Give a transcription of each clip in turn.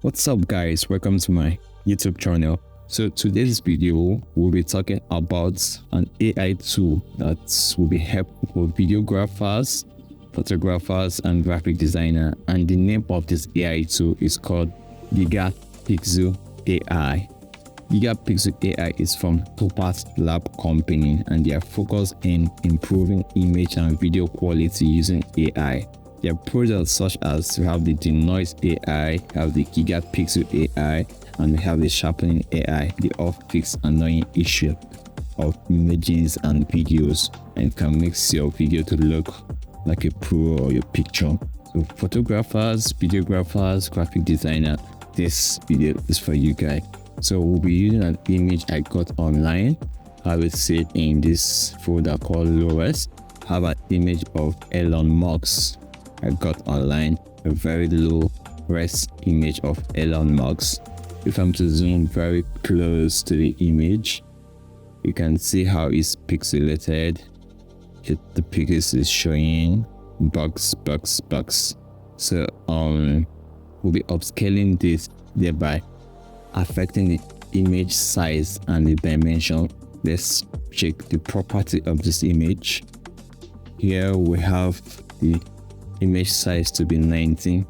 What's up guys, welcome to my YouTube channel. So today's video we'll be talking about an AI tool that will be helpful for videographers, photographers and graphic designer, and the name of this AI tool is called Gigapixel AI. Gigapixel AI is from Topaz Lab company and they are focused in improving image and video quality using AI. There are products such as we have the Denoise AI, have the Gigapixel AI, and we have the Sharpening AI. They all fix annoying issue of images and videos and can make your video to look like a pro or your picture. So photographers, videographers, graphic designer, this video is for you guys. So we'll be using an image I got online. I will sit in this folder called Lowest. Have an image of Elon Musk I got online, a very low res image of Elon Musk. If I'm to zoom very close to the image, you can see how it's pixelated. The pixels is showing bugs. So we'll be upscaling this, thereby affecting the image size and the dimension. Let's check the property of this image. Here we have the image size to be 19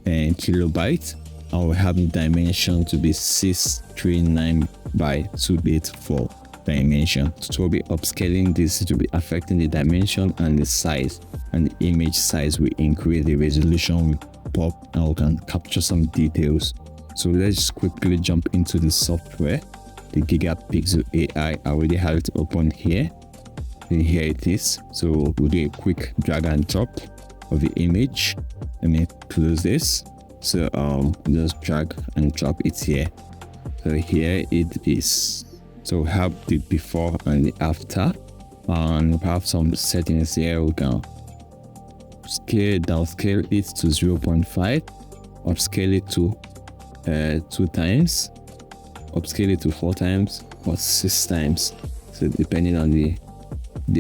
kilobytes, and we have the dimension to be 639 by 284 dimension. So we'll be upscaling this to be affecting the dimension and the size, and the image size will increase, the resolution will pop, and we can capture some details. So let's quickly jump into the software, the Gigapixel AI. I already have it open here, and here it is. So we'll do a quick drag and drop of the image. Let me close this. So just drag and drop it here. So here it is. So we have the before and the after, and we have some settings here. We can downscale it to 0.5, upscale it to 2 times, upscale it to 4 times or 6 times, so depending on the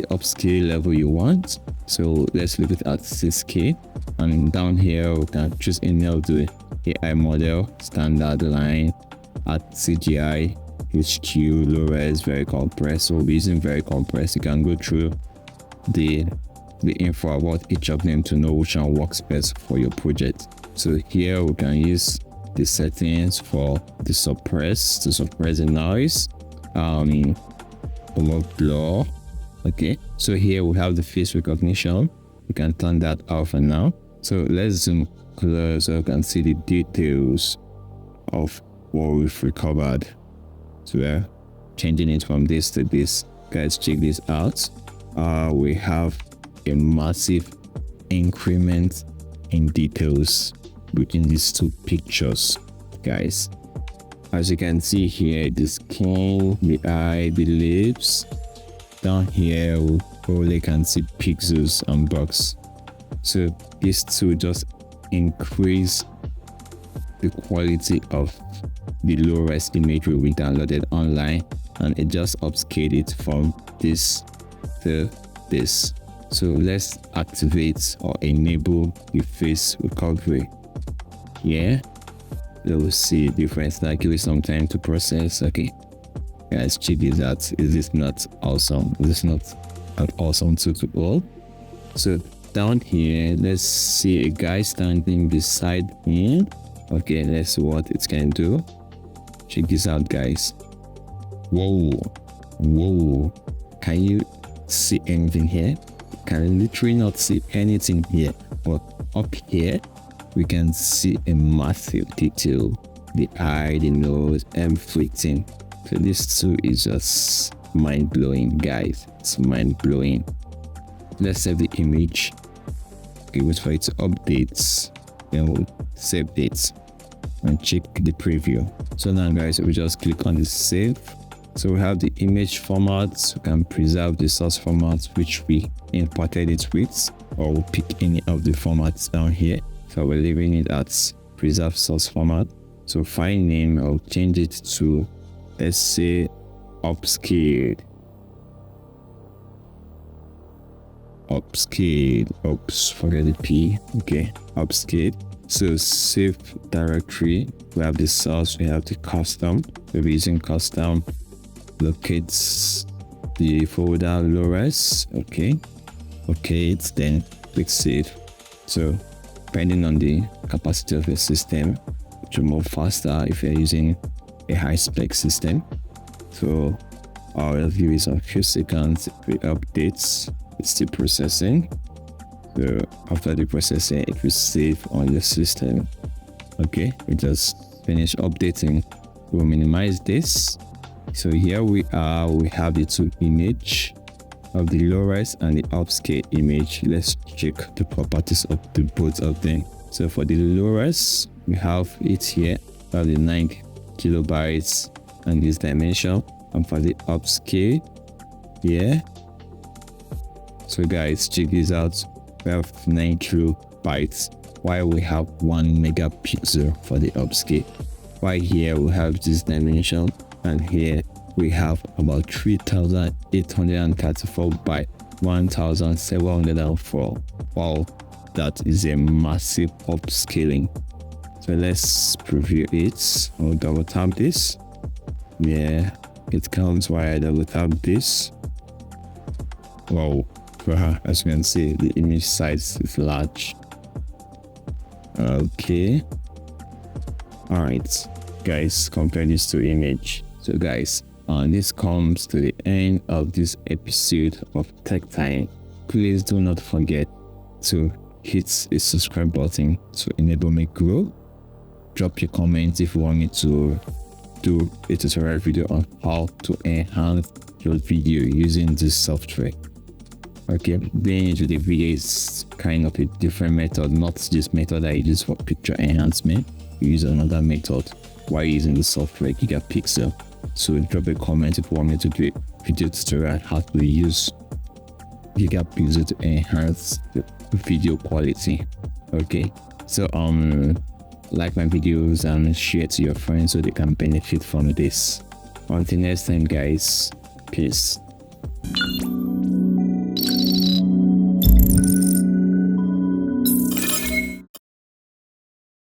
upscale level you want. So let's leave it at 6K, and down here we can choose any of the AI model, standard, line, at CGI, HQ, low res, very compressed. So we'll be using very compressed. You can go through the info about each of them to know which one works best for your project. So here we can use the settings for the suppress to suppress the noise, blur. Okay, so here we have the face recognition. We can turn that off for now. So let's zoom close so you can see the details of what we've recovered. So we're changing it from this to this. Guys, check this out. We have a massive increment in details between these two pictures, guys. As you can see here, the skin, the eye, the lips. Down here we probably can see pixels and bugs. So these two just increase the quality of the low res imagery we downloaded online, and it just upscaled it from this to this. So let's activate or enable the face recovery. Yeah, we'll see a difference. That give it some time to process. Okay, guys, check this out. Is this not awesome? Is this not an awesome tutorial? So down here, let's see a guy standing beside him. Okay, let's see what it can do. Check this out, guys. Whoa, can you see anything here? Can literally not see anything here, but up here we can see a massive detail, the eye, the nose, everything. So this too is just mind-blowing, guys. It's mind-blowing. Let's save the image. Okay, wait for it to update, then we'll save it and check the preview. So now, guys, we just click on the save. So we have the image formats. We can preserve the source format which we imported it with, or we'll pick any of the formats down here. So we're leaving it at preserve source format. So file name, I'll change it to, let's say, upscaled. Oops, forget the P. Okay, upscaled. So save directory, we have the source, we have the custom. We'll be using custom. Locates the folder low-res. Okay, it's then click save. So depending on the capacity of your system, it will move faster if you're using a high-spec system. So our view is a few seconds. If we updates, it's still processing. So after the processing, it will save on your system. Okay, we just finish updating. We'll minimize this. So here we are, we have the two image of the low-res and the upscale image. Let's check the properties of the both of them. So for the low-res, we have it here, we have the 9 kilobytes and this dimension. And for the upscale, yeah. So guys, check this out. We have 9 kilobytes, while we have 1 megapixel for the upscale. While here we have this dimension, and here we have about 3834 by 1704. Wow, that is a massive upscaling. So let's preview it. I'll double tap this. Yeah, it counts while I double tap this. Wow, as you can see, the image size is large. Okay, all right guys, compare this to image. So guys, this comes to the end of this episode of Tech Time. Please do not forget to hit a subscribe button to enable me grow. Drop your comments if you want me to do a tutorial video on how to enhance your video using this software. Okay, being into the video is kind of a different method, not this method that I use for picture enhancement. You use another method while using the software Gigapixel. So drop a comment if you want me to do a video tutorial how to use Gigapixel to enhance the video quality. Okay, so like my videos and share to your friends so they can benefit from this. Until next time guys, peace.